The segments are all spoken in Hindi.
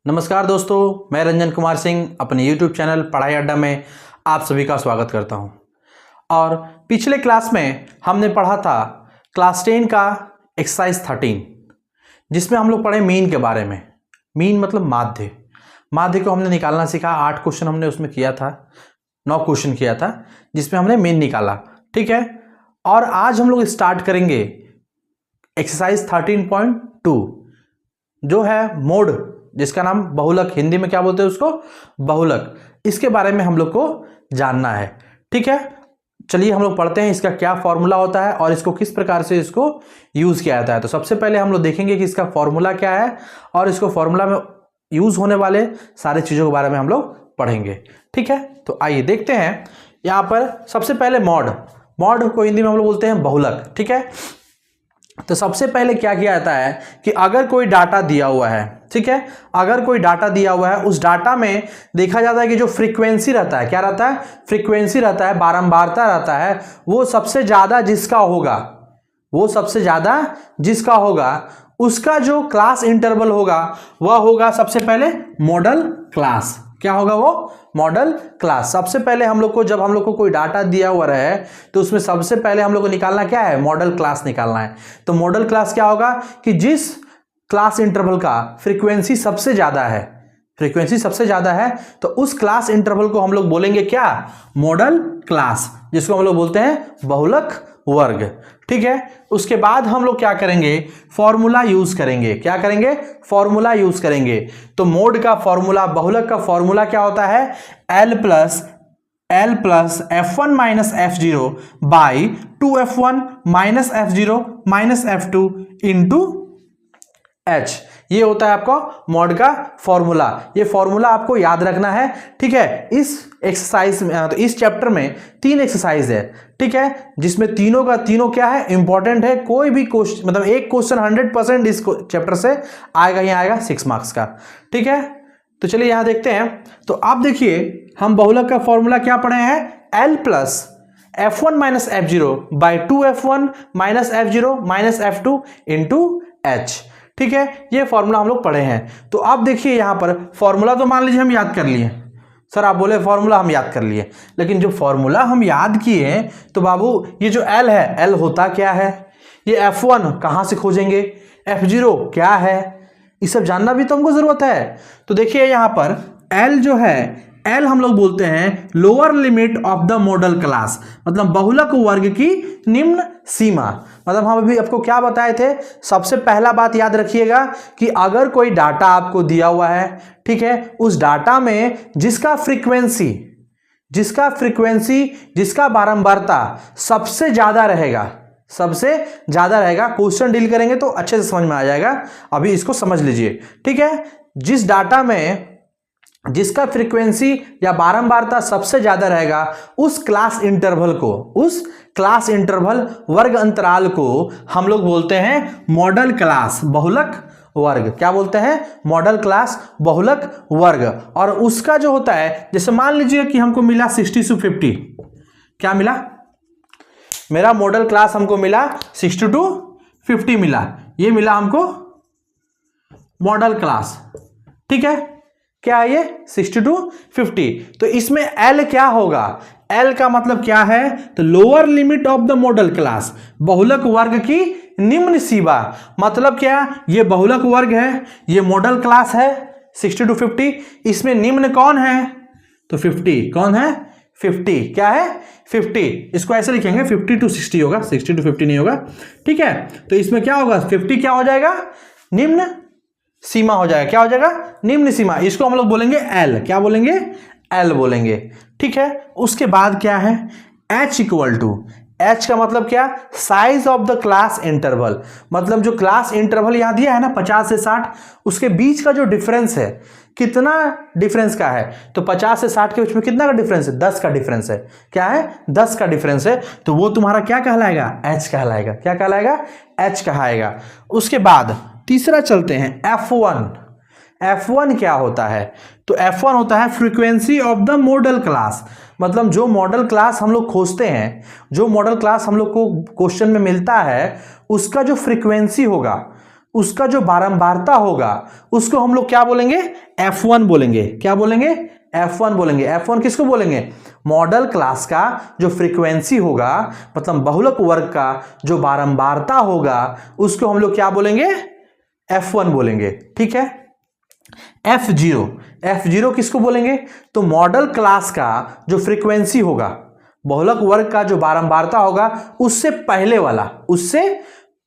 नमस्कार दोस्तों, मैं रंजन कुमार सिंह अपने YouTube चैनल पढ़ाई अड्डा में आप सभी का स्वागत करता हूं। और पिछले क्लास में हमने पढ़ा था क्लास 10 का एक्सरसाइज 13, जिसमें हम लोग पढ़े मीन के बारे में। मीन मतलब माध्य। माध्य को हमने निकालना सीखा। 8 क्वेश्चन हमने उसमें किया था, 9 क्वेश्चन किया था, जिसमें हमने मीन निकाला। ठीक है। और आज हम लोग स्टार्ट करेंगे एक्सरसाइज 13.2 जो है मोड, जिसका नाम बहुलक, हिंदी में क्या बोलते हैं उसको, बहुलक। इसके बारे में हम लोग को जानना है। ठीक है, चलिए हम लोग पढ़ते हैं इसका क्या फॉर्मूला होता है और इसको किस प्रकार से इसको यूज किया जाता है। तो सबसे पहले हम लोग देखेंगे कि इसका फॉर्मूला क्या है और इसको फॉर्मूला में यूज होने वाले सारे चीजों के बारे में हम लोग पढ़ेंगे। ठीक है, तो आइए देखते हैं। यहां पर सबसे पहले मॉड को हिंदी में हम लोग बोलते हैं बहुलक। ठीक है, तो सबसे पहले क्या किया जाता है कि अगर कोई डाटा दिया हुआ है, ठीक है, अगर कोई डाटा दिया हुआ है, उस डाटा में देखा जाता है कि जो फ्रीक्वेंसी रहता है, क्या रहता है, फ्रीक्वेंसी रहता है, बारंबारता रहता है, वो सबसे ज्यादा जिसका होगा, वो सबसे ज्यादा जिसका होगा, उसका जो क्लास इंटरवल होगा वह होगा सबसे पहले मॉडल क्लास। क्या होगा वो, मॉडल क्लास। सबसे पहले हम लोग को, जब हम लोग को कोई डाटा दिया हुआ रहे, तो उसमें सबसे पहले हम लोग को निकालना क्या है, मॉडल क्लास निकालना है। तो मॉडल क्लास क्या होगा कि जिस क्लास इंटरवल का फ्रीक्वेंसी सबसे ज्यादा है, फ्रीक्वेंसी सबसे ज्यादा है, तो उस क्लास इंटरवल को हम लोग बोलेंगे क्या, मॉडल क्लास, जिसको हम लोग बोलते हैं बहुलक वर्ग। ठीक है, उसके बाद हम लोग क्या करेंगे, फॉर्मूला यूज करेंगे। क्या करेंगे, फॉर्मूला यूज करेंगे। तो मोड का फॉर्मूला, बहुलक का फॉर्मूला क्या होता है, L plus F1 minus F0 by 2F1 minus F0 minus F2 into H। ये होता है आपका मॉड का फॉर्मूला। ये फॉर्मूला आपको याद रखना है। ठीक है, इस एक्सरसाइज में, तो इस चैप्टर में 3 एक्सरसाइज है। ठीक है, जिसमें तीनों का तीनों क्या है, इंपॉर्टेंट है। कोई भी क्वेश्चन, मतलब एक क्वेश्चन 100% इस चैप्टर से आएगा ही आएगा 6 मार्क्स का। ठीक है, तो चलिए यहां देखते हैं। तो आप देखिए, हम बहुलक का फॉर्मूला क्या पढ़े हैं, L plus F1 minus F0 by 2F1 minus F0 minus F2 into H। ठीक है, ये फॉर्मूला हम लोग पढ़े हैं। तो आप देखिए यहां पर फॉर्मूला तो मान लीजिए हम याद कर लिए। सर आप बोले फॉर्मूला हम याद कर लिए, लेकिन जो फॉर्मूला हम याद किए, तो बाबू ये जो L है, L होता क्या है, ये F1 कहां से खोजेंगे, F0 क्या है, ये सब जानना भी तो हमको जरूरत है। तो देखिए यहां पर L जो है, L हम लोग बोलते हैं lower limit of the model class, मतलब बहुलक वर्ग की निम्न सीमा। मतलब हम अभी आपको क्या बताए थे, सबसे पहला बात याद रखिएगा कि अगर कोई डाटा आपको दिया हुआ है, ठीक है, उस डाटा में जिसका फ्रीक्वेंसी, जिसका बारंबारता सबसे ज्यादा रहेगा, सबसे ज्यादा रहेगा। क्वेश्चन डील करेंगे तो अच्छे से समझ में आ जाएगा, अभी इसको समझ लीजिए। ठीक है, जिस डाटा में जिसका फ्रीक्वेंसी या बारंबारता सबसे ज्यादा रहेगा, उस क्लास इंटरवल को, उस क्लास इंटरवल वर्ग अंतराल को हम लोग बोलते हैं मॉडल क्लास बहुलक वर्ग। क्या बोलते हैं, मॉडल क्लास बहुलक वर्ग। और उसका जो होता है, जैसे मान लीजिए कि हमको मिला 60 to 50, क्या मिला, मेरा मॉडल क्लास हमको मिला 60 to 50 मिला, ये मिला हमको मॉडल क्लास। ठीक है, क्या है ये, 60 to 50। तो इसमें L क्या होगा, L का मतलब क्या है, तो lower limit of the model class, बहुलक वर्ग की निम्न सीमा। मतलब क्या, ये बहुलक वर्ग है, ये मॉडल क्लास है 60 to 50, इसमें निम्न कौन है, तो 50। कौन है, 50। क्या है, 50। इसको ऐसे लिखेंगे 50 to 60 होगा, 60 to 50 नहीं होगा। ठीक है, तो इसमें क्या होगा, 50 क्या हो जाएगा, निम्न सीमा हो जाएगा। क्या हो जाएगा, निम्न सीमा। इसको हम लोग बोलेंगे L। क्या बोलेंगे, L बोलेंगे। ठीक है, उसके बाद क्या है, H इक्वल टू, H का मतलब क्या, size of the class interval. मतलब जो क्लास इंटरवल यहां दिया है ना 50 से 60, उसके बीच का जो डिफरेंस है, कितना डिफरेंस का है, तो 50 से 60 के बीच में कितना का डिफरेंस है, 10 का डिफरेंस है। क्या है, 10 का डिफरेंस है। तो वो तुम्हारा क्या कहलाएगा, H कहलाएगा। क्या कहलाएगा, H कहलाएगा। उसके बाद तीसरा चलते हैं, F1। F1 क्या होता है, तो F1 होता है frequency of the model class. मतलब जो मॉडल क्लास हम लोग खोजते हैं, जो मॉडल क्लास हम लोग को क्वेश्चन में मिलता है, उसका जो फ्रीक्वेंसी होगा, उसका जो बारंबारता होगा उसको हम लोग क्या बोलेंगे, F1 बोलेंगे। क्या बोलेंगे, F1 बोलेंगे। F1 किसको बोलेंगे, मॉडल क्लास का जो फ्रीक्वेंसी होगा, मतलब बहुलक वर्ग का जो बारंबारता होगा उसको हम लोग क्या बोलेंगे, F1 बोलेंगे। ठीक है। F0 किसको बोलेंगे, तो मॉडल क्लास का जो फ्रीक्वेंसी होगा, बहुलक वर्ग का जो बारंबारता होगा उससे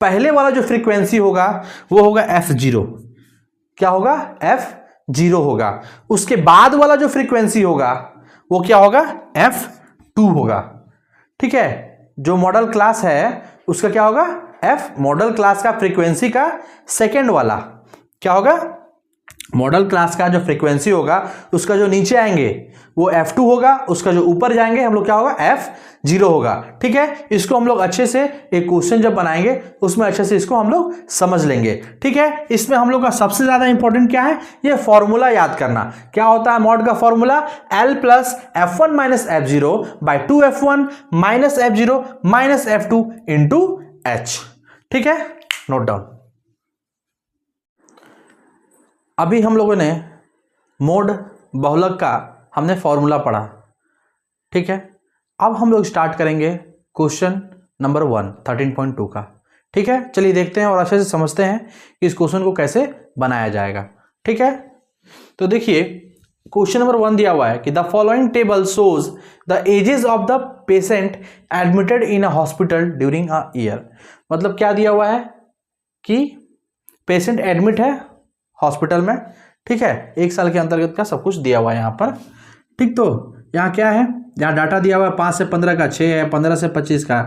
पहले वाला जो फ्रीक्वेंसी होगा वो होगा F0। क्या होगा, F0 होगा। उसके बाद वाला जो फ्रीक्वेंसी होगा वो क्या होगा, F2 होगा। ठीक है। जो मॉडल क्लास है उसका क्या होगा, मॉडल क्लास का फ्रीक्वेंसी का सेकेंड वाला क्या होगा, मॉडल क्लास का जो फ्रीक्वेंसी होगा उसका जो नीचे आएंगे वो F2 होगा, उसका जो ऊपर जाएंगे हम लोग क्या होगा, F0 होगा। ठीक है। इसको हम लोग अच्छे से एक क्वेश्चन जब बनाएंगे उसमें अच्छे से इसको हम लोग समझ लेंगे। ठीक है। इसमें हम लोग का सबसे ज्यादा इंपॉर्टेंट क्या है, ये फॉर्मूला याद करना। क्या होता है मॉड का formula, L plus F1 minus F0 by 2F1 minus F0 minus F2 into H। ठीक है, नोट डाउन। अभी हम लोगों ने मोड बहुलक का हमने फॉर्मूला पढ़ा। ठीक है। अब हम लोग स्टार्ट करेंगे क्वेश्चन नंबर 1 13.2 का। ठीक है, चलिए देखते हैं और अच्छे से समझते हैं कि इस क्वेश्चन को कैसे बनाया जाएगा। ठीक है, तो देखिए क्वेश्चन नंबर 1 दिया हुआ है कि the following table shows the ages of the patient admitted in a hospital during a year. मतलब क्या दिया हुआ है कि पेशेंट एडमिट है हॉस्पिटल में। ठीक है, 1 साल के अंतर्गत का सब कुछ दिया हुआ है यहाँ पर। ठीक, तो यहाँ क्या है, यहाँ डाटा दिया हुआ है 5 से 15 का 6 है, 15 से 25 का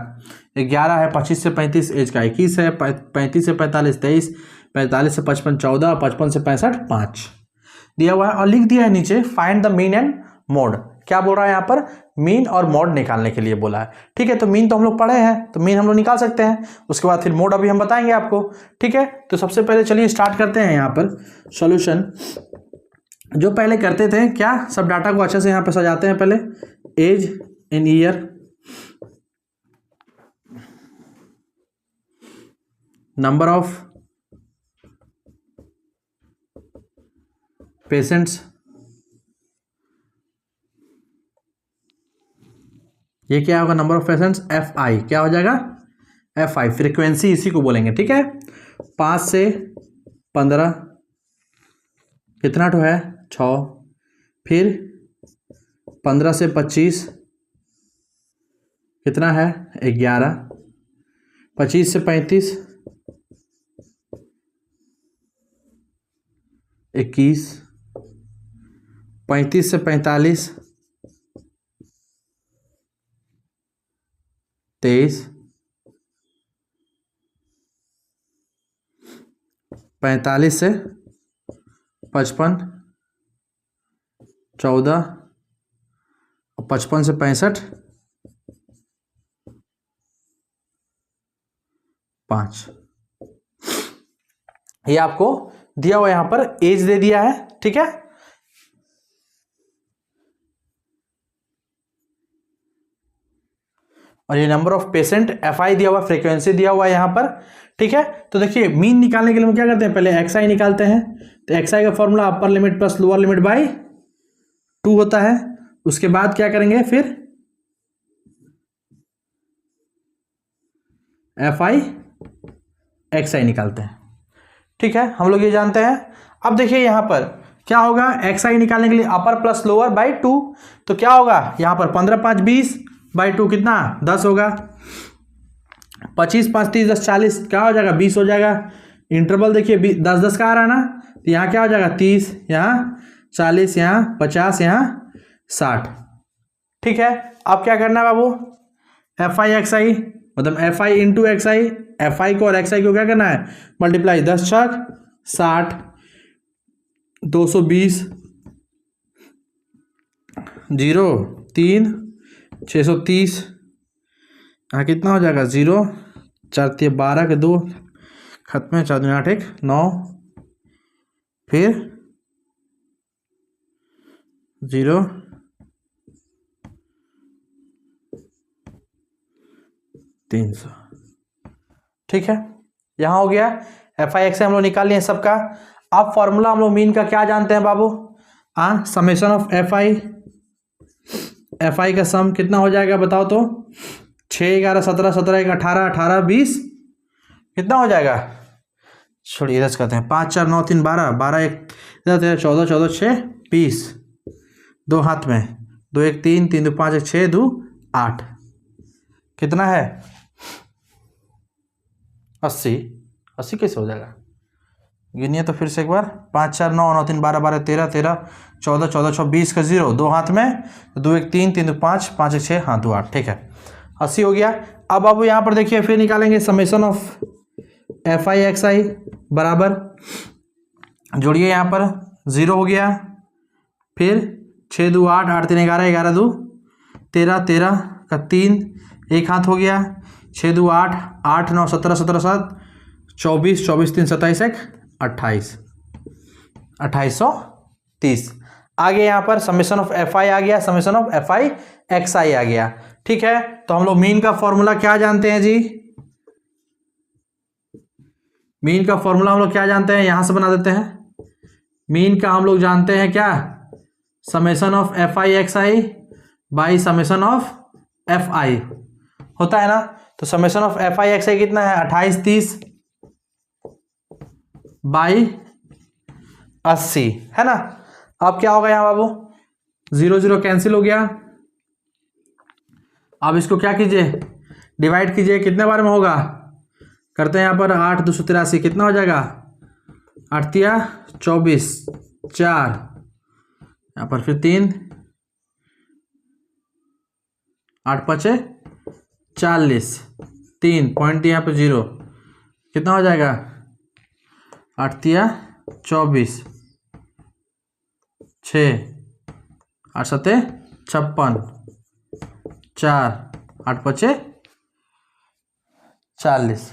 11 है, 25 से 35 एज का 21 है, 35 से 45 23, 45 से 55 14, 55 से 65 5 दिया हुआ है। और लिख दिया है नीचे find the mean and mode. क्या बोल रहा है यहाँ पर, मीन और मोड निकालने के लिए बोला है। ठीक है, तो मीन तो हम लोग पढ़े हैं तो मीन हम लोग निकाल सकते हैं, उसके बाद फिर मोड अभी हम बताएंगे आपको। ठीक है, तो सबसे पहले चलिए स्टार्ट करते हैं यहाँ पर सॉल्यूशन। जो पहले करते थे क्या, सब डाटा को अच्छे से यहाँ पे सजाते हैं। पहले age in year, number of patients, ये क्या होगा, नंबर ऑफ पेशेंट्स FI। क्या हो जाएगा, FI फ्रीक्वेंसी इसी को बोलेंगे। ठीक है, 5 से 15 कितना तो है 6, फिर 15 से 25 कितना है 11, 25 से 35 21, 35 से 45 23, 45 से 55 14 और 55 से 65 5। ये आपको दिया हुआ यहां पर एज दे दिया है। ठीक है, और ये नंबर ऑफ पेशेंट FI दिया हुआ, फ्रीक्वेंसी दिया हुआ है यहाँ पर। ठीक है, तो देखिए मीन निकालने के लिए हम क्या करते हैं, पहले XI निकालते हैं। तो XI का formula upper limit plus lower limit by 2 होता है। उसके बाद क्या करेंगे, फिर FI XI निकालते हैं। ठीक है, हम लोग ये जानते हैं। अब देखिए यहाँ पर क्या होगा, XI निकालने के लिए अपर प्लस लोअर बाई 2, तो क्या होगा यहाँ पर 15 5 20 बाई 2 कितना 10 होगा, 25 5 30 10 40 क्या हो जाएगा 20 हो जाएगा। इंटरवल देखिए 10 10 का आ रहा है ना, तो यहाँ क्या हो जाएगा 30, यहाँ 40, यहाँ 50, यहाँ 60। ठीक है, अब क्या करना है बाबू, FI XI मतलब FI इंटू XI, FI को और XI को क्या करना है मल्टीप्लाई, 10 छक 60, 220 0 3 630, यहाँ कितना हो जाएगा 0 4 12 के 2 खत्म है, 4 2 8 1 9, फिर 0 300। ठीक है, यहाँ हो गया FI/XI हम लोग निकाल लिए सबका। अब फॉर्मूला हम लोग मीन का क्या जानते हैं बाबू? समेशन ऑफ FI का सम कितना हो जाएगा बताओ तो? 6 11 17 17 1 18 18 20 कितना हो जाएगा? छोड़िए इधर से करते हैं। 5 4 9 3 12 12 1 13 14 14 6 20 दो हाथ में 2 1 3 3 2 5 1 6 2 8 कितना है? 80। 80 कैसे हो जाएगा? गिनिए तो फिर से एक बार। 5 4 9 9 3 12 12 13 13 14 14 6 20 का 0 दो हाथ में 2 1 3 3 2 5 5 1 6 हाँ 2 8 ठीक है 80 हो गया। अब आप यहाँ पर देखिए फिर निकालेंगे समेशन ऑफ FI/XI बराबर, जोड़िए यहाँ पर 0 हो गया, फिर 6 2 8 8 3 11 11 2 13 13 का 3 एक हाथ हो गया, 6 2 8 8 9 17 17 7 24 24 3 27 1 28 2830 आगे यहाँ पर समेशन ऑफ FI आ गया, समेशन ऑफ FI/XI आ गया। ठीक है, तो हम लोग मीन का फॉर्मूला क्या जानते हैं जी? मीन का फॉर्मूला हम लोग क्या जानते हैं? यहां से बना देते हैं। मीन का हम लोग जानते हैं क्या? Summation of FI/XI by summation of FI होता है ना। तो समेशन ऑफ FI/XI कितना है? 28 30 बाई 80 है ना। अब क्या होगा यहाँ बाबू? 0 0 कैंसिल हो गया। अब इसको क्या कीजिए? डिवाइड कीजिए। कितने बार में होगा? करते हैं यहाँ पर 8 283 कितना हो जाएगा? 8 तिया 24 4 यहाँ पर फिर 3 8 5 40 3 पॉइंट यहाँ पर 0 कितना हो जाएगा? 8 तिया 24 6 8 7 56 4 8 5 40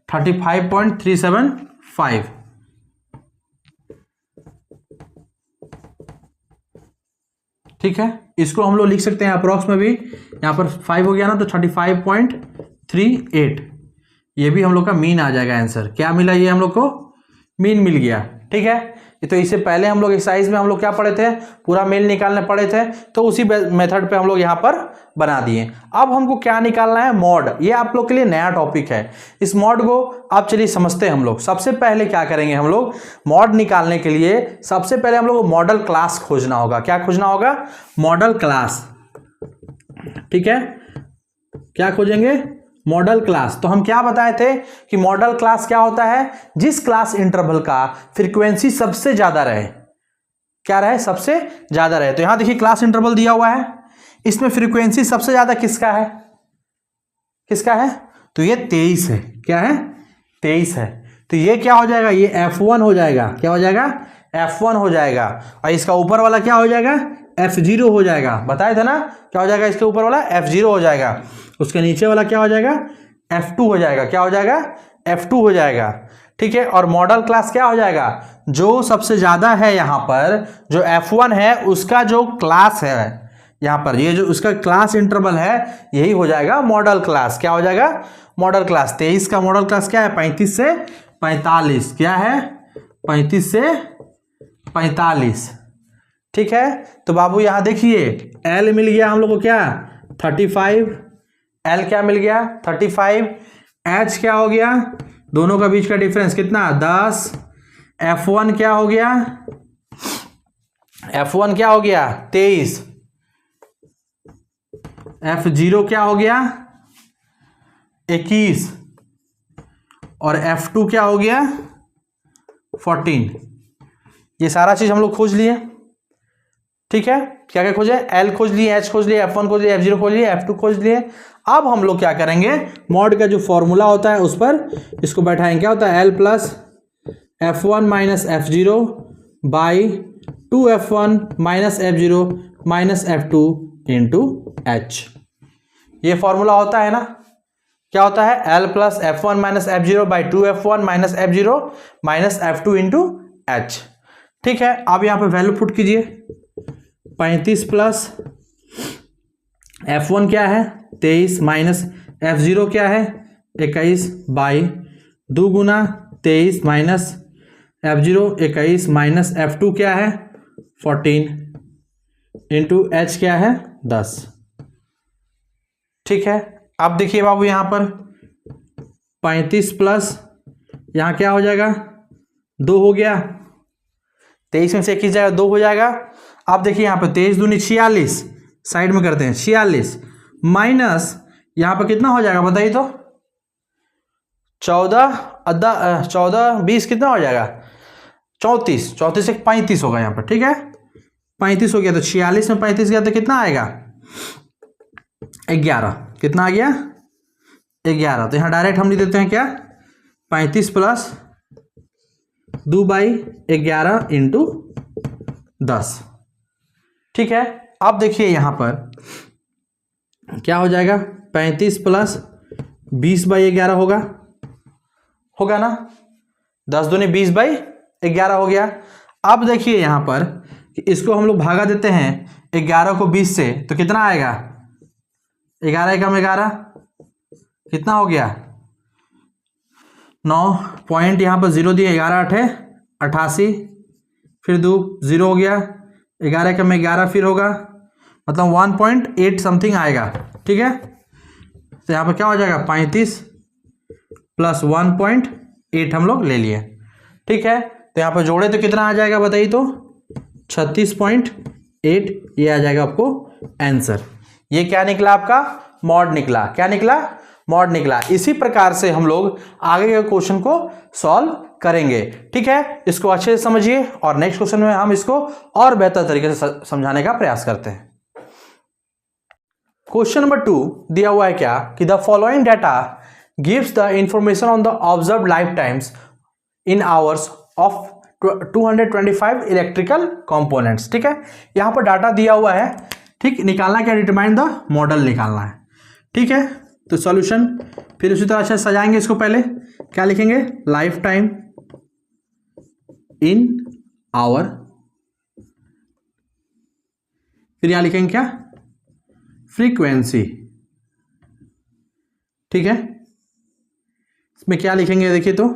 35.375 ठीक है। इसको हम लोग लिख सकते हैं अप्रॉक्स में भी, यहाँ पर 5 हो गया ना तो 35.38 ये भी हम लोग का मीन आ जाएगा आंसर। क्या मिला? ये हम लोग को मीन मिल गया। ठीक है, तो इससे पहले हम लोग एक्सरसाइज में हम लोग क्या पढ़े थे? पूरा मीन निकालने पड़े थे, तो उसी मेथड पे हम लोग यहाँ पर बना दिए। अब हमको क्या निकालना है? मॉड। ये आप लोग के लिए नया टॉपिक है। इस मॉड को आप चलिए समझते हैं हम लोग। सबसे पहले क्या करेंगे हम लोग? मॉड निकालने के लिए सबसे पहले हम लोग को मॉडल क्लास खोजना होगा। क्या खोजना होगा? Model class. ठीक है, क्या खोजेंगे? Model class. तो हम क्या बताए थे कि मॉडल क्लास क्या होता है? जिस क्लास इंटरवल का फ्रीक्वेंसी सबसे ज्यादा रहे। क्या रहे? सबसे ज्यादा रहे। तो यहां देखिए क्लास इंटरवल दिया हुआ है, इसमें फ्रीक्वेंसी सबसे ज्यादा किसका है? किसका है? तो ये 23 है। क्या है? 23 है। तो ये क्या हो जाएगा? ये F1 हो जाएगा। क्या हो जाएगा? F1 हो जाएगा। और इसका ऊपर वाला क्या हो जाएगा? F0 हो जाएगा। बताए थे ना क्या हो जाएगा? इसके ऊपर वाला F0 हो जाएगा। उसके नीचे वाला क्या हो जाएगा? F2 हो जाएगा। क्या हो जाएगा? F2 हो जाएगा। ठीक है, और मॉडल क्लास क्या हो जाएगा? जो सबसे ज्यादा है यहाँ पर, जो F1 है उसका जो क्लास है यहाँ पर, ये जो उसका क्लास इंटरवल है यही हो जाएगा मॉडल क्लास। क्या हो जाएगा? Model class. 23 का मॉडल क्लास क्या है? 35 से 45। क्या है? 35 से 45। ठीक है, तो बाबू यहां देखिए L मिल गया हम लोग को क्या? 35। L क्या मिल गया? 35। H क्या हो गया? दोनों का बीच का डिफरेंस कितना? 10। F1 क्या हो गया? F1 क्या हो गया? 23। F0 क्या हो गया? 21। और F2 क्या हो गया? 14। ये सारा चीज हम लोग खोज लिए। ठीक है, क्या क्या खोजे? L खोज लिए, H खोज लिए, F1 खोज लिए, F0 खोज लिए, F2 खोज लिए। अब हम लोग क्या करेंगे? मॉड का जो फॉर्मूला होता है उस पर इसको बैठाएंगे। क्या होता है? L plus F1 minus F0 by 2F1 minus F0 minus F2 into H। ये फॉर्मूला होता है ना। क्या होता है? L plus F1 minus F0 by 2F1 minus F0 minus F2 into H। ठीक है, अब यहाँ पे वैल्यू पुट कीजिए। 35 प्लस F1 क्या है? 23 माइनस F0 क्या है? 21 by 2 Guna 23 minus F0 21 minus F2 क्या है 14 इंटू H क्या है 10। ठीक है, अब देखिए बाबू यहाँ पर 35 प्लस यहाँ क्या हो जाएगा 2 हो गया, 23 में से 21 जाएगा 2 हो जाएगा। अब देखिए यहाँ पर 23 दूनी 46, साइड में करते हैं 46 माइनस यहाँ पर कितना हो जाएगा बताइए तो 14 20 कितना हो जाएगा 34, 34 से 35 होगा यहाँ पर। ठीक है, 35 हो गया तो 46 में 35 गया तो कितना आएगा 11, कितना आ गया 11। तो यहाँ डायरेक्ट हम लिख देते हैं क्या 35 प्लस 2/11 इंटू 10। ठीक है, अब देखिए यहाँ पर क्या हो जाएगा 35 प्लस 20/11 होगा ना, 10 दूनी 20/11 हो गया। अब देखिए यहाँ पर कि इसको हम लोग भागा देते हैं 11 को 20 से तो कितना आएगा 11 एकम 11 कितना हो गया 9 पॉइंट यहाँ पर 0 दिए 11 8 88 फिर 2 0 हो गया 11 एकम 11 फिर होगा मतलब 1.8 समथिंग आएगा। ठीक है, तो यहाँ पर क्या हो जाएगा 35 प्लस 1.8 हम लोग ले लिए। ठीक है, तो यहाँ पर जोड़े तो कितना आ जाएगा बताइए तो 36.8 ये आ जाएगा आपको आंसर। ये क्या निकला आपका मॉड निकला, क्या निकला मॉड निकला। इसी प्रकार से हम लोग आगे के क्वेश्चन को सॉल्व करेंगे। ठीक है, इसको अच्छे से समझिए और नेक्स्ट क्वेश्चन में हम इसको और बेहतर तरीके से समझाने का प्रयास करते हैं। क्वेश्चन नंबर 2 दिया हुआ है क्या कि the following data gives the information on the observe life times in hours of 225 electrical components. ठीक है, यहां पर डाटा दिया हुआ है, ठीक, निकालना क्या डिटरमाइन द मॉडल निकालना है। ठीक है, तो सॉल्यूशन फिर उसी तरह से सजाएंगे इसको। पहले क्या लिखेंगे लाइफ टाइम इन आवर, फिर यहां लिखेंगे क्या फ्रीक्वेंसी। ठीक है, इसमें क्या लिखेंगे देखिए तो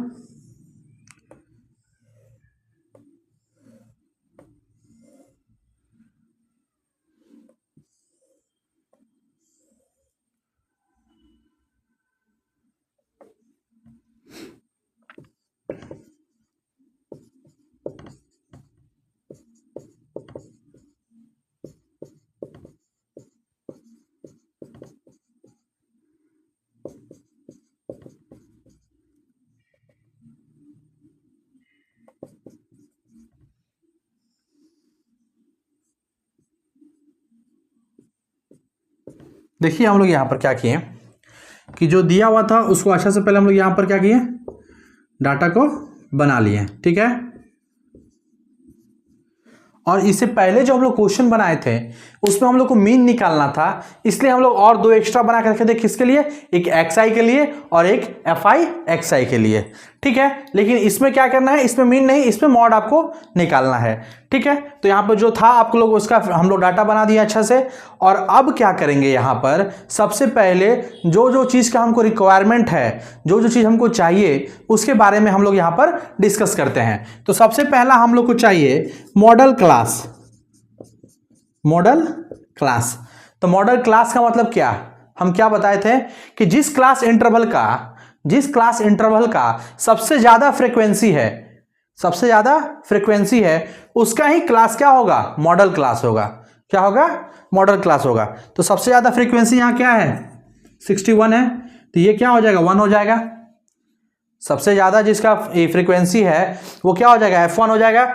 देखिए हम लोग यहाँ पर क्या किए कि जो दिया हुआ था उसको अच्छा से पहले हम लोग यहाँ पर क्या किए डाटा को बना लिए। ठीक है, और इससे पहले जो हम लोग क्वेश्चन बनाए थे उसमें हम लोग को मीन निकालना था, इसलिए हम लोग और 2 एक्स्ट्रा बना कर रखे थे। किसके लिए, एक एक्सआई के लिए और एक एफआई एक्सआई के लिए। ठीक है, लेकिन इसमें क्या करना है, इसमें मीन नहीं, इसमें मॉड आपको निकालना है। ठीक है, तो यहाँ पर जो था आप लोग उसका हम लोग डाटा बना दिया अच्छा से। और अब क्या करेंगे यहाँ पर सबसे पहले जो चीज़ का हमको रिक्वायरमेंट है, जो चीज़ हमको चाहिए उसके बारे में हम लोग यहाँ पर डिस्कस करते हैं। तो सबसे पहला हम लोग को चाहिए मॉडल क्लास। मॉडल क्लास, तो मॉडल क्लास का मतलब क्या, हम क्या बताए थे कि जिस क्लास इंटरवल का सबसे ज्यादा फ्रीक्वेंसी है उसका ही क्लास क्या होगा मॉडल क्लास होगा। क्या होगा मॉडल क्लास होगा। तो सबसे ज्यादा फ्रीक्वेंसी यहां क्या है 61 है, तो ये क्या हो जाएगा 1 हो जाएगा। सबसे ज्यादा जिसका फ्रीक्वेंसी है वो क्या हो जाएगा F1 हो जाएगा,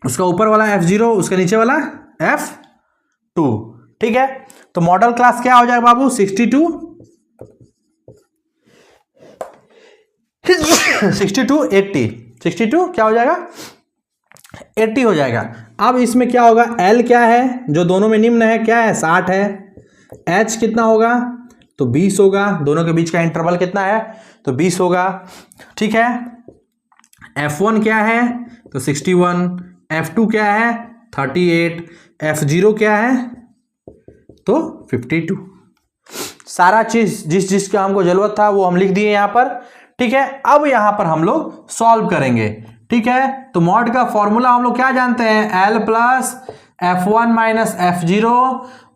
उसका ऊपर वाला F0, उसके नीचे वाला F2। ठीक है, तो मॉडल क्लास क्या हो जाएगा बाबू 62 80, 62 क्या हो जाएगा 80 हो जाएगा। अब इसमें क्या होगा L क्या है जो दोनों में निम्न है, क्या है 60 है। H कितना होगा तो 20 होगा, दोनों के बीच का इंटरवल कितना है तो 20 होगा। ठीक है, F1 क्या है तो 61, F2 क्या है 38, F0 क्या है तो 52। सारा चीज जिस का हमको जरूरत था वो हम लिख दिए यहाँ पर। ठीक है, अब यहां पर हम लोग सॉल्व करेंगे। ठीक है, तो मॉड का फॉर्मूला हम लोग क्या जानते हैं, L plus F1 minus F0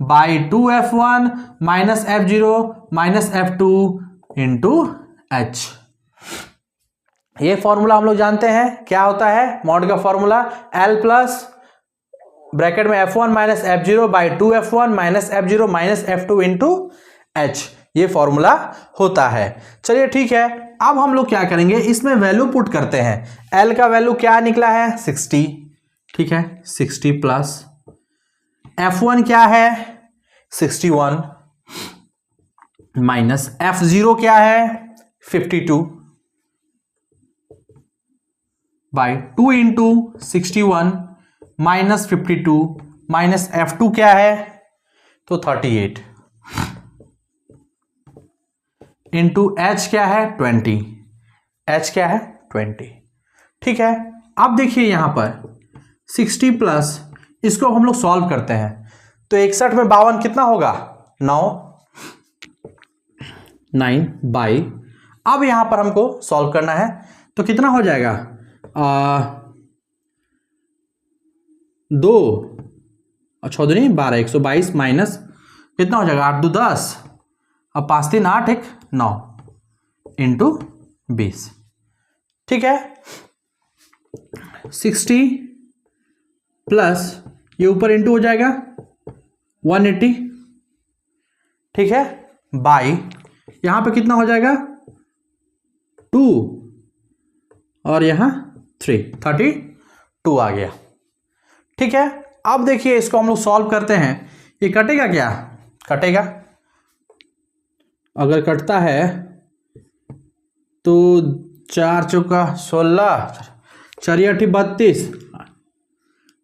by 2F1 minus F0 minus F2 into H। ये फॉर्मूला हम लोग जानते हैं क्या होता है मॉड का फॉर्मूला, L प्लस ब्रैकेट में F1 minus F0 by 2F1 minus F0 minus F2 into H, ये फॉर्मूला होता है। चलिए ठीक है, अब हम लोग क्या करेंगे, इसमें वैल्यू पुट करते हैं। L का वैल्यू क्या निकला है 60, ठीक है 60 प्लस F1 क्या है 61 माइनस F0 क्या है 52 by 2 into 61 minus 52 minus F2 क्या है तो 38 इंटू H क्या है 20, H क्या है 20। ठीक है, अब देखिए यहां पर 60 प्लस इसको हम लोग सॉल्व करते हैं तो 61 में 52 कितना होगा 9 बाई, अब यहां पर हमको सॉल्व करना है तो कितना हो जाएगा 2 और 6 दूनी 12, 122 माइनस कितना हो जाएगा 8 2 10, अब 5 3 8 1 9 इंटू 20। ठीक है, 60 प्लस ये ऊपर इंटू हो जाएगा 180, ठीक है बाई यहां पे कितना हो जाएगा 2 और यहां 32 आ गया। ठीक है, अब देखिए इसको हम लोग सॉल्व करते हैं, ये कटेगा क्या, कटेगा, अगर कटता है तो 4 चौका 16, 4 8 32,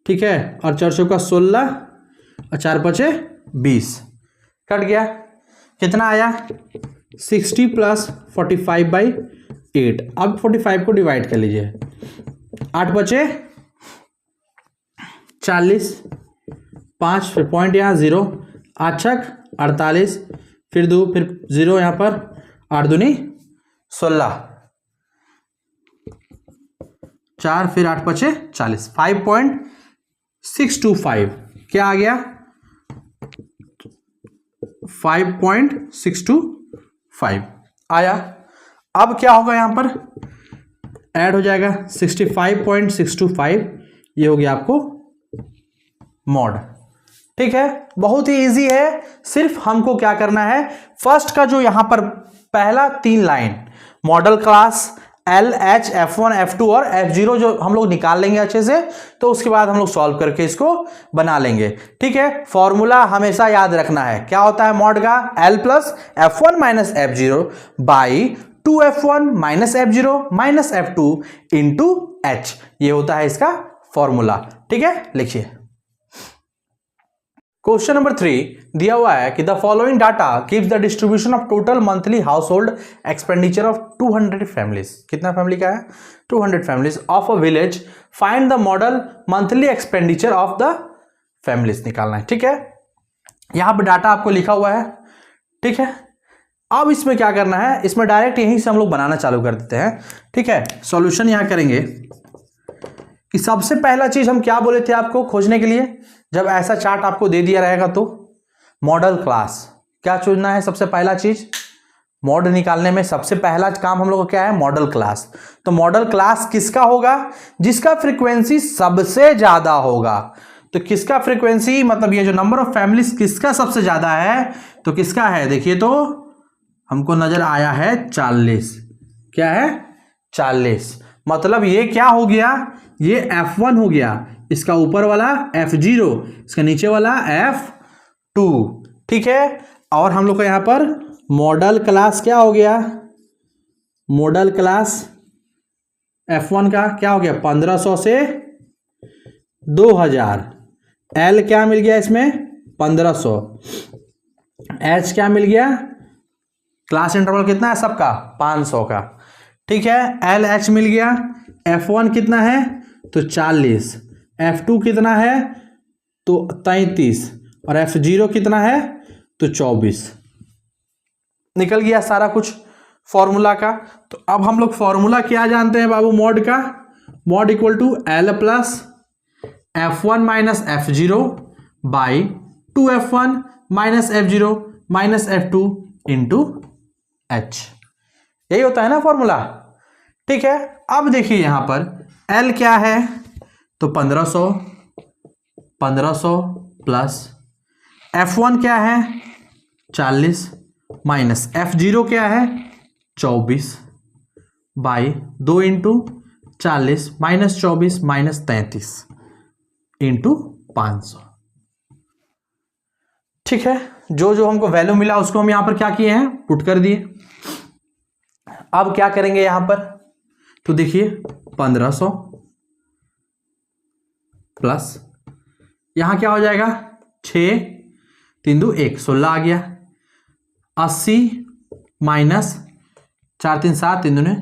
ठीक है और 4 चौका 16 और 4 5 20, कट गया, कितना आया 60 प्लस 45 बाई 8। अब 45 को डिवाइड कर लीजिए, 8 बचे 40, 5 फिर पॉइंट यहाँ 0, 8 छक 48, फिर 2 फिर 0 यहाँ पर 8 दूनी 16, 4 फिर 8 बचे 40, 5.625 क्या आ गया 5.625 आया। अब क्या होगा यहां पर ऐड हो जाएगा 65.625, ये हो गया आपको मॉड। ठीक है, बहुत ही इजी है, सिर्फ हमको क्या करना है, फर्स्ट का जो यहां पर पहला 3 line model class L H F1 F2 और F0 जो हम लोग निकाल लेंगे अच्छे से, तो उसके बाद हम लोग सॉल्व करके इसको बना लेंगे। ठीक है, फॉर्मूला हमेशा याद रखना है, क्या होता है मॉड का L plus F1 minus F0 by 2F1 minus F0 minus F2 into H, ये होता है इसका फॉर्मूला। ठीक है, लिखिए क्वेश्चन नंबर 3 दिया हुआ है कि the following data gives the distribution of total monthly house hold expenditure of 200 families. कितना फैमिली का है 200 families of a village, find the model monthly expenditure of the families निकालना है। ठीक है, यहां पर डाटा आपको लिखा हुआ है। ठीक है, अब इसमें क्या करना है, इसमें डायरेक्ट यहीं से हम लोग बनाना चालू कर देते हैं। ठीक है, सॉल्यूशन यहां करेंगे कि सबसे पहला चीज हम क्या बोले थे आपको खोजने के लिए, जब ऐसा चार्ट आपको दे दिया रहेगा तो मॉडल क्लास क्या चुनना है, सबसे पहला चीज मॉड निकालने में सबसे पहला काम हम लोग का क्या है मॉडल क्लास। तो मॉडल क्लास किसका होगा, जिसका फ्रीक्वेंसी सबसे ज्यादा होगा। तो किसका फ्रीक्वेंसी मतलब ये जो नंबर ऑफ फैमिलीज किसका सबसे ज्यादा है, तो किसका है देखिए, तो हमको नजर आया है 40। क्या है 40, मतलब ये क्या हो गया, ये F1 हो गया, इसका ऊपर वाला F0, इसका नीचे वाला F2। ठीक है, और हम लोग का यहां पर मॉडल क्लास क्या हो गया, मॉडल क्लास F1 का क्या हो गया 1500 से 2000, L क्या मिल गया इसमें 1500, H क्या मिल गया, क्लास इंटरवल कितना है सबका 500 का। ठीक है, L H मिल गया, F1 कितना है तो 40, F2 कितना है तो 33 और F0 कितना है तो 24, निकल गया सारा कुछ। फॉर्मूला का। तो अब हम लोग फॉर्मूला क्या जानते हैं बाबू मॉड का, mode equal to L plus F1 minus F0 by 2F1 minus F0 minus F2 into H, यही होता है ना फॉर्मूला। ठीक है, अब देखिए यहां पर L क्या है, तो 1500 प्लस F1 क्या है 40 माइनस F0 क्या है 24 by 2 into 40 minus 24 minus 33 into 500। ठीक है, जो जो हमको वैल्यू मिला उसको हम यहां पर क्या किए हैं, पुट कर दिए। अब क्या करेंगे यहां पर, तो देखिए 1500 प्लस यहां क्या हो जाएगा 6 3 2 1 16 आ गया, 80 माइनस 4 3 7 3 2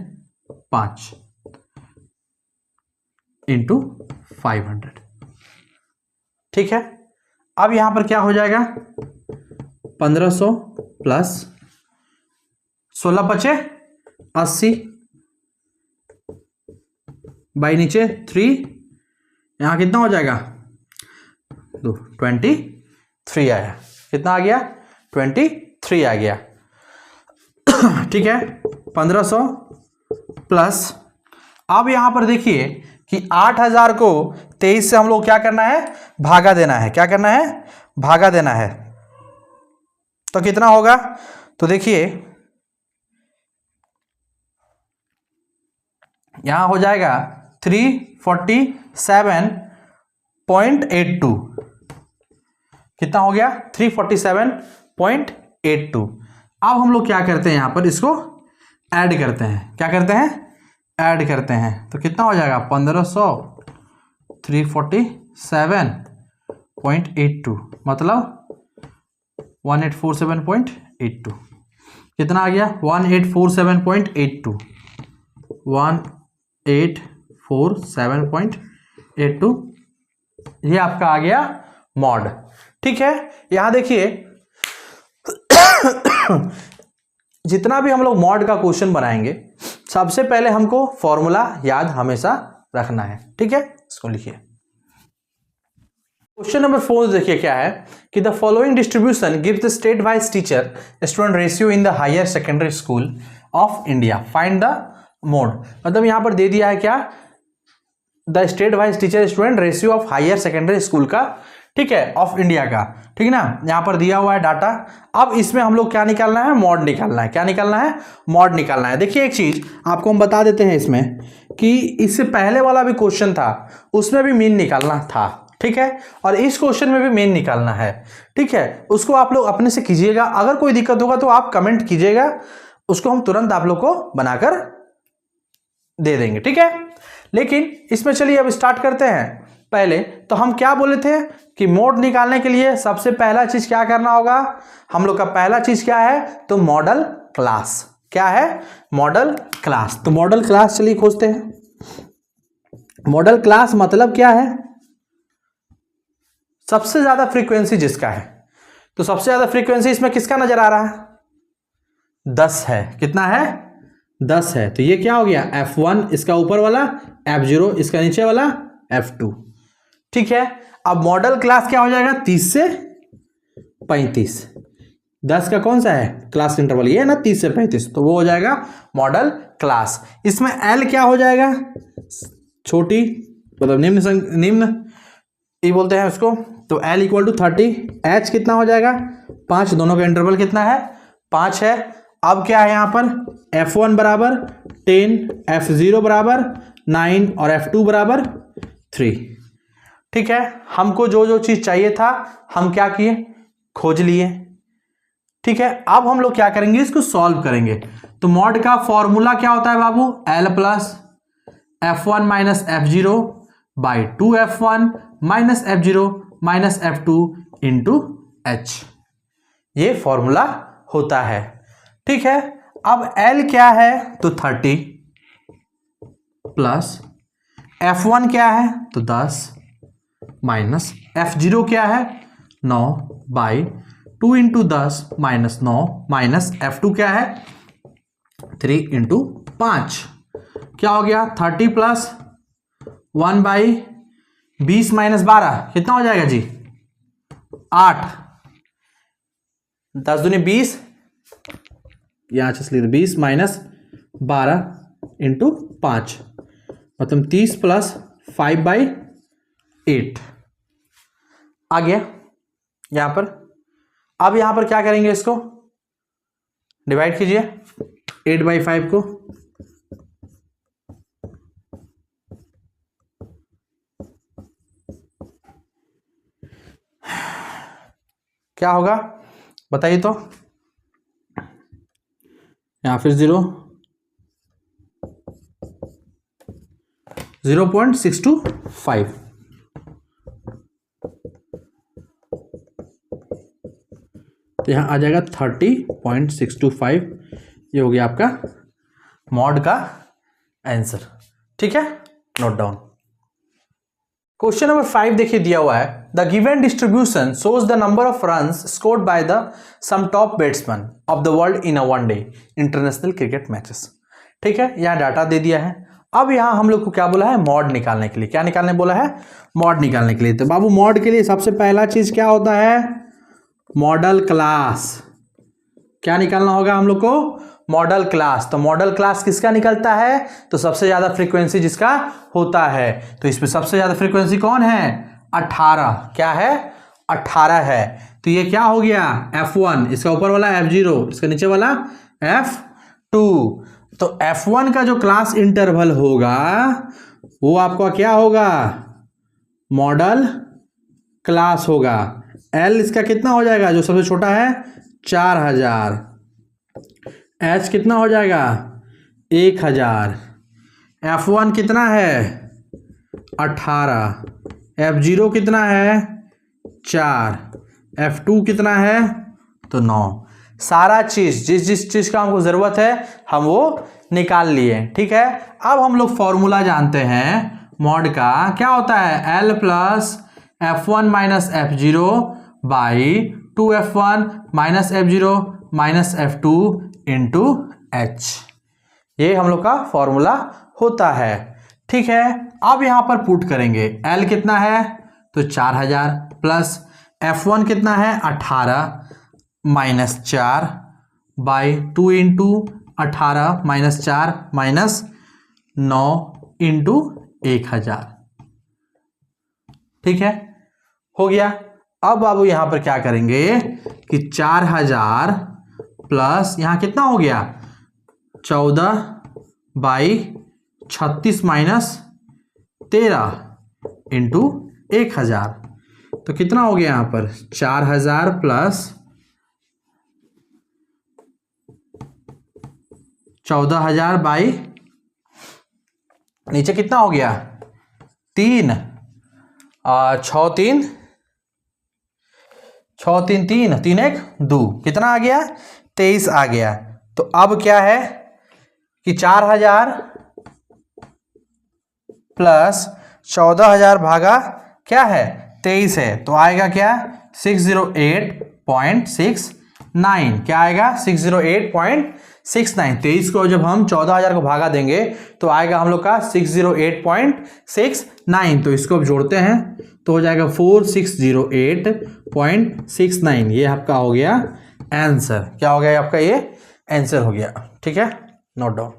5 इंटू 500। ठीक है, अब यहां पर क्या हो जाएगा 1500 प्लस 16 बचे 80 बाई नीचे 3, यहां कितना हो जाएगा 23 आया, कितना आ गया 23 आ गया। ठीक है, 1500 प्लस अब यहां पर देखिए कि 8000 को 23 से हम लोग क्या करना है, भागा देना है। क्या करना है, भागा देना है। तो कितना होगा, तो देखिए यहां हो जाएगा 347.82, कितना हो गया 347.82। अब हम लोग क्या करते हैं, यहां पर इसको ऐड करते हैं। क्या करते हैं, ऐड करते हैं। तो कितना हो जाएगा 1500 347.82 मतलब 1847.82, कितना आ गया 1847.82 1847.82, ये आपका आ गया मॉड। ठीक है, यहां देखिए जितना भी हम लोग मॉड का क्वेश्चन बनाएंगे सबसे पहले हमको फॉर्मूला याद हमेशा रखना है। ठीक है, इसको लिखिए। क्वेश्चन नंबर 4 देखिए क्या है कि the following distribution gives the state wise teacher student ratio in the higher secondary school of India, find the mode. मतलब यहां पर दे दिया है क्या, the state wise teacher student ratio of higher secondary school का, ठीक है, ऑफ इंडिया का। ठीक है ना, यहां पर दिया हुआ है डाटा। अब इसमें हम लोग क्या निकालना है, मॉड निकालना है। क्या निकालना है, मॉड निकालना है। देखिए एक चीज आपको हम बता देते हैं इसमें कि इससे पहले वाला भी क्वेश्चन था उसमें भी मीन निकालना था। ठीक है, और इस क्वेश्चन में भी मीन निकालना है। ठीक है, उसको आप लोग अपने से कीजिएगा। अगर कोई दिक्कत होगा तो आप कमेंट कीजिएगा, उसको हम तुरंत आप लोग को बनाकर दे देंगे। ठीक है, लेकिन इसमें चलिए अब स्टार्ट करते हैं। पहले तो हम क्या बोले थे कि मोड निकालने के लिए सबसे पहला चीज क्या करना होगा, हम लोग का पहला चीज क्या है, तो मॉडल क्लास। क्या है, मॉडल क्लास। तो मॉडल क्लास चलिए खोजते हैं। मॉडल क्लास मतलब क्या है, सबसे ज्यादा फ्रीक्वेंसी जिसका है। तो सबसे ज्यादा फ्रीक्वेंसी इसमें किसका नजर आ रहा है, 10 है। कितना है, 10 है। तो ये क्या हो गया F1 इसका ऊपर वाला, F0 इसका नीचे वाला, F2। ठीक है, अब मॉडल क्लास क्या हो जाएगा 30 से 35। 10 का कौन सा है क्लास इंटरवल, ये है ना 30 से 35, तो वो हो जाएगा मॉडल क्लास। इसमें L क्या हो जाएगा, छोटी मतलब निम्न ये बोलते हैं उसको। तो L इक्वल टू 30, H कितना हो जाएगा 5, दोनों का इंटरवल कितना है 5 है। अब क्या है यहां पर F1 बराबर 10, F0 बराबर 9 और F2 बराबर 3। ठीक है, हमको जो जो चीज चाहिए था हम क्या किए, खोज लिए। ठीक है, अब हम लोग क्या करेंगे, इसको सॉल्व करेंगे। तो मॉड का फॉर्मूला क्या होता है बाबू, L plus F1 minus F0 by 2F1 minus F0 minus F2 into H, ये फॉर्मूला होता है। ठीक है, अब L क्या है तो 30 प्लस F1 क्या है तो 10 माइनस F0 क्या है 9 by 2 into 10 minus 9 minus F2 क्या है 3 × 5 क्या हो गया 30 प्लस 1/20 - 12 कितना हो जाएगा जी 8। 10 दूनी 20 यहां से 20 - 12 × 5 मतलब 30 प्लस 5/8 आ गया यहां पर। अब यहां पर क्या करेंगे इसको डिवाइड कीजिए 8/5 को। क्या होगा बताइए तो। यहां फिर 0.625 तो यहां आ जाएगा 30.625। ये हो गया आपका मॉड का आंसर। ठीक है नोट डाउन। क्वेश्चन नंबर 5 देखिए दिया हुआ है the given distribution shows the number of runs scored by the some top batsman of the world in a one day international cricket matches. ठीक है यहां डाटा दे दिया है। अब यहां हम लोग को क्या बोला है मॉड निकालने के लिए। क्या निकालने बोला है मॉड निकालने के लिए। तो बाबू मॉड के लिए सबसे पहला चीज क्या होता है मॉडल क्लास। क्या निकालना होगा हम लोग को मॉडल क्लास। तो मॉडल क्लास किसका निकलता है तो सबसे ज्यादा फ्रीक्वेंसी जिसका होता है। तो इसमें सबसे ज्यादा फ्रीक्वेंसी कौन है 18। क्या है 18 है। तो ये क्या हो गया F1 इसका ऊपर वाला F0 इसका नीचे वाला F2। तो F1 का जो क्लास इंटरवल होगा वो आपका क्या होगा मॉडल क्लास होगा। L इसका कितना हो जाएगा जो सबसे छोटा है 4000। H कितना हो जाएगा 1000। F1 कितना है 18। F0 कितना है 4। F2 कितना है तो 9। सारा चीज जिस जिस चीज का हमको जरूरत है हम वो निकाल लिए। ठीक है अब हम लोग फॉर्मूला जानते हैं मॉड का क्या होता है L plus F1 minus F0 by 2F1 minus F0 minus F2 into H। ये हम लोग का फॉर्मूला होता है। ठीक है अब यहां पर पुट करेंगे L कितना है तो 4000 प्लस F1 कितना है 18 minus 4 by 2 into 18 minus 4 minus 9 into 1000। ठीक है हो गया। अब बाबू यहां पर क्या करेंगे कि 4000 प्लस यहां कितना हो गया 14 बाई 36 माइनस 13 इंटू 1000। तो कितना हो गया यहां पर 4000 प्लस 14000 बाई नीचे कितना हो गया 3 6 3 6 3 3 3 1 2 कितना आ गया 23 आ गया। तो अब क्या है कि 4000 प्लस 14000 भागा क्या है 23 है तो आएगा क्या 608.69। क्या आएगा 608.69। 23 को जब हम 14000 को भागा देंगे तो आएगा हम लोग का 608.69। तो इसको अब जोड़ते हैं तो हो जाएगा 4608.69। ये आपका हो गया आंसर। क्या हो गया आपका ये आंसर हो गया। ठीक है नोट डाउन।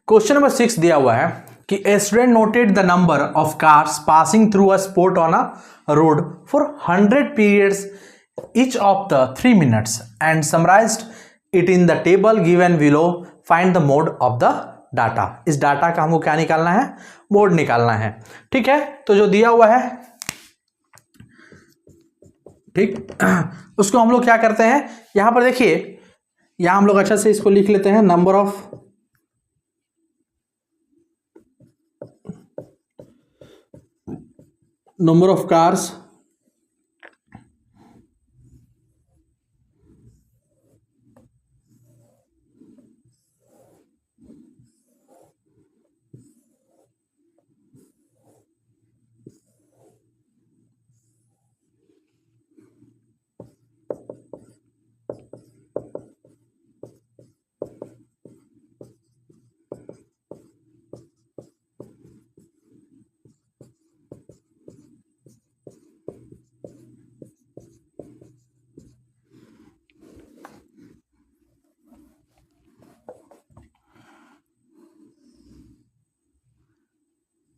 क्वेश्चन नंबर 6 दिया हुआ है कि a student noted the number of cars passing through a spot on a road for 100 periods each of the 3 minutes and summarized it in the table given below. Find the mode of the data. इस डाटा का हमको क्या निकालना है मोड निकालना है। ठीक है तो जो दिया हुआ है ठीक उसको हम लोग क्या करते हैं यहां पर देखिए यहां हम लोग अच्छा से इसको लिख लेते हैं नंबर ऑफ कार्स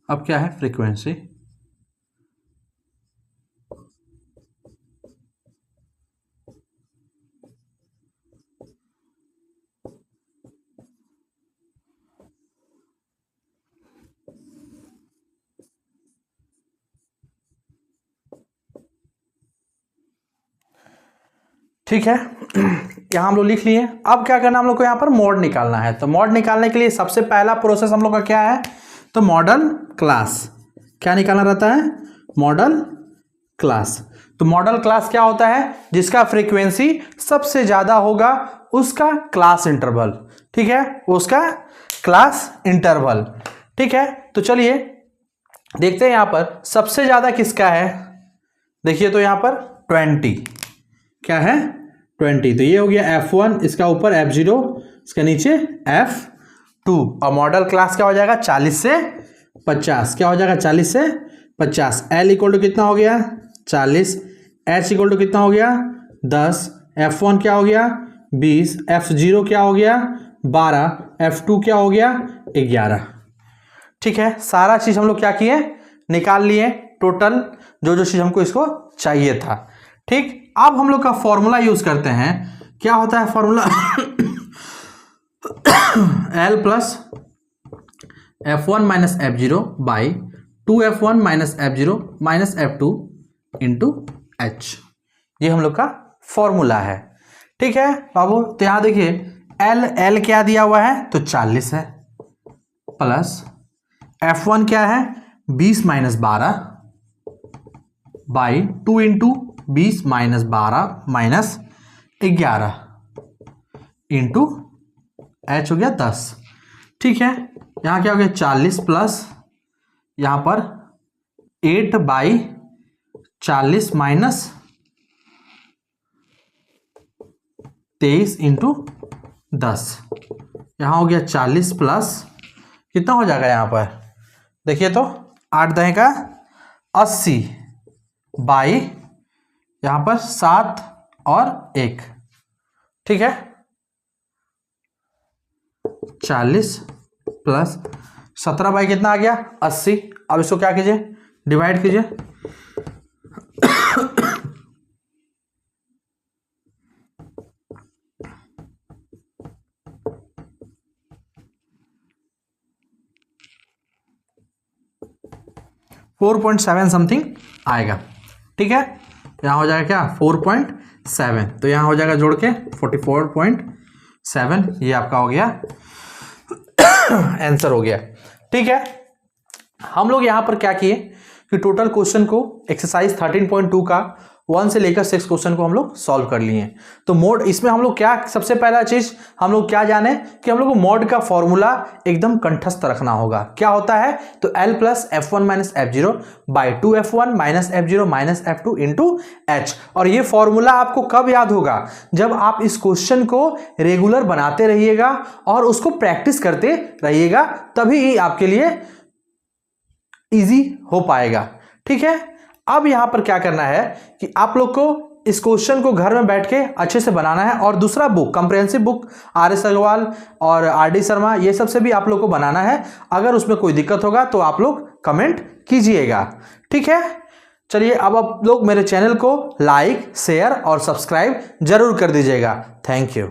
अब क्या है फ्रीक्वेंसी, ठीक है। यहाँ हम लोग लिख लिए। अब क्या करना हम लोग को, यहाँ पर मॉड निकालना है। तो मॉड निकालने के लिए सबसे पहला प्रोसेस हम लोग का क्या है, तो मॉडल क्लास। क्या निकालना रहता है, मॉडल क्लास। तो मॉडल क्लास क्या होता है, जिसका फ्रीक्वेंसी सबसे ज्यादा होगा उसका क्लास इंटरवल, ठीक है, उसका क्लास इंटरवल। ठीक है, तो चलिए देखते हैं यहाँ पर सबसे ज्यादा किसका है। देखिए तो यहाँ पर 20, क्या है 20, तो ये हो गया F1, इसका ऊपर F0, इसके नीचे F2। और मॉडल क्लास क्या हो जाएगा 40 से 50, क्या हो जाएगा 40 से 50। L इक्वल टू कितना हो गया 40, H इक्वल टू कितना हो गया 10, F1 क्या हो गया 20, F0 क्या हो गया 12, F2 क्या हो गया 11। ठीक है, सारा चीज हम लोग क्या किए, निकाल लिए, टोटल जो जो चीज हमको इसको चाहिए था। ठीक, अब हम लोग का फॉर्मूला यूज करते हैं। क्या होता है formula L plus F1 minus F0 by 2F1 minus F0 minus F2 into H, ये हम लोग का फॉर्मूला है। ठीक है बाबू, तो यहां देखिए L क्या दिया हुआ है, तो 40 है, प्लस F1 क्या है 20 minus 12 by 2 into 20 minus 12 minus 11 into H हो गया 10। ठीक है, यहाँ क्या हो गया 40 प्लस यहाँ पर 8 बाई 40 माइनस 23 इंटू 10, यहाँ हो गया 40 प्लस कितना हो जाएगा यहाँ पर, देखिए तो 8 दहे का 80 बाई यहाँ पर 7 और 1, ठीक है 40 प्लस 17 बाई कितना आ गया 80। अब इसको क्या कीजिए, डिवाइड कीजिए। .7 समथिंग आएगा। ठीक है, यहाँ हो जाएगा क्या 4.7, तो यहाँ हो जाएगा जोड़ के 44.7, ये आपका हो गया आंसर हो गया। ठीक है, हम लोग यहाँ पर क्या किए कि टोटल क्वेश्चन को एक्सरसाइज 13.2 का 1 से लेकर 6 क्वेश्चन को हम लोग सॉल्व कर लिए। तो मोड, इसमें हम लोग क्या, सबसे पहला चीज हम लोग क्या जाने कि हम लोग को मोड का फॉर्मूला एकदम कंठस्थ रखना होगा। क्या होता है, तो L plus F1 minus F0 by 2F1 minus F0 minus F2 into H। और ये फॉर्मूला आपको कब याद होगा, जब आप इस क्वेश्चन को रेगुलर बनाते रहिएगा और उसको प्रैक्टिस करते रहिएगा, तभी आपके लिए इजी हो पाएगा। ठीक है, अब यहां पर क्या करना है कि आप लोग को इस क्वेश्चन को घर में बैठ के अच्छे से बनाना है, और दूसरा book, comprehensive book RS Agarwal और RD शर्मा, ये सब से भी आप लोग को बनाना है। अगर उसमें कोई दिक्कत होगा तो आप लोग कमेंट कीजिएगा। ठीक है, चलिए अब आप लोग मेरे चैनल को लाइक, शेयर और सब्सक्राइब जरूर कर दीजिएगा। Thank you.